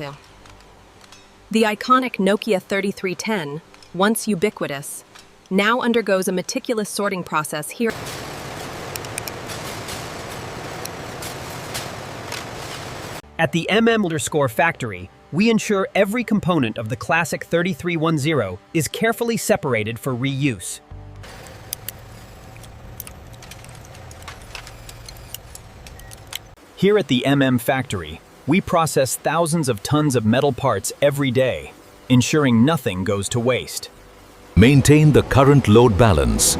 to. The iconic Nokia 3310, once ubiquitous, now undergoes a meticulous sorting process here. At the factory, we ensure every component of the classic 3310 is carefully separated for reuse. Here at the factory, we process thousands of tons of metal parts every day, ensuring nothing goes to waste. Maintain the current load balance.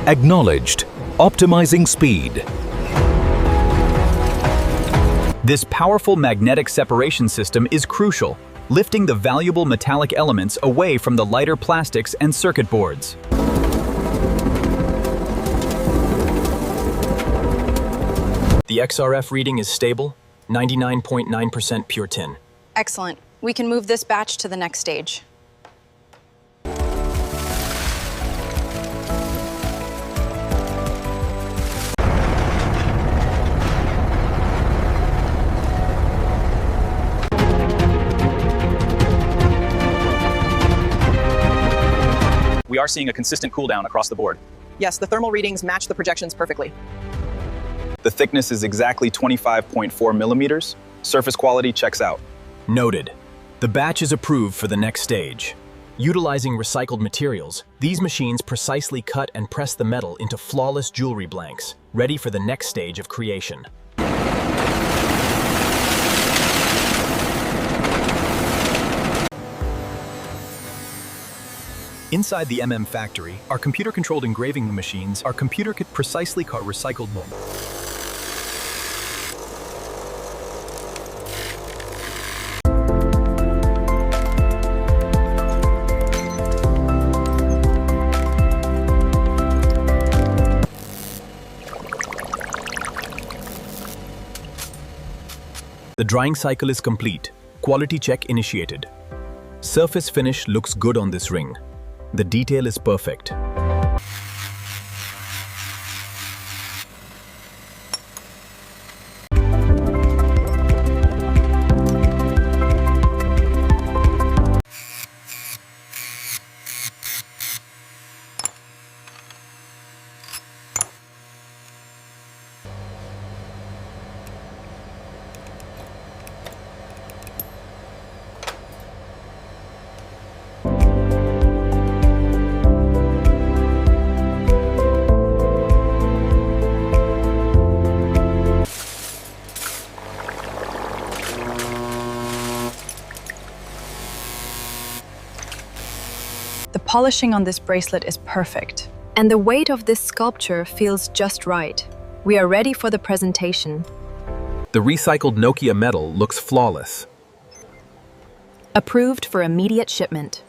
Acknowledged. Optimizing speed. This powerful magnetic separation system is crucial, lifting the valuable metallic elements away from the lighter plastics and circuit boards. The XRF reading is stable, 99.9% pure tin. Excellent. We can move this batch to the next stage. We are seeing a consistent cooldown across the board. Yes, the thermal readings match the projections perfectly. The thickness is exactly 25.4 millimeters. Surface quality checks out. Noted. The batch is approved for the next stage. Utilizing recycled materials, these machines precisely cut and press the metal into flawless jewelry blanks, ready for the next stage of creation. Inside the factory, our computer-controlled engraving machines are precisely cut recycled mold. The drying cycle is complete. Quality check initiated. Surface finish looks good on this ring. The detail is perfect. The polishing on this bracelet is perfect. And the weight of this sculpture feels just right. We are ready for the presentation. The recycled Nokia metal looks flawless. Approved for immediate shipment.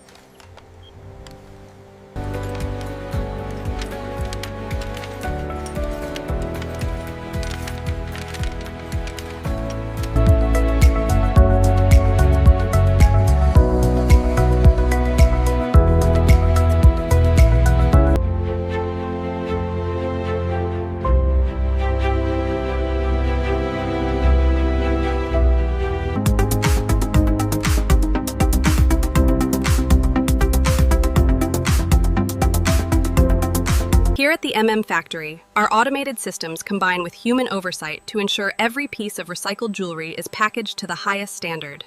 Here at the factory, our automated systems combine with human oversight to ensure every piece of recycled jewelry is packaged to the highest standard.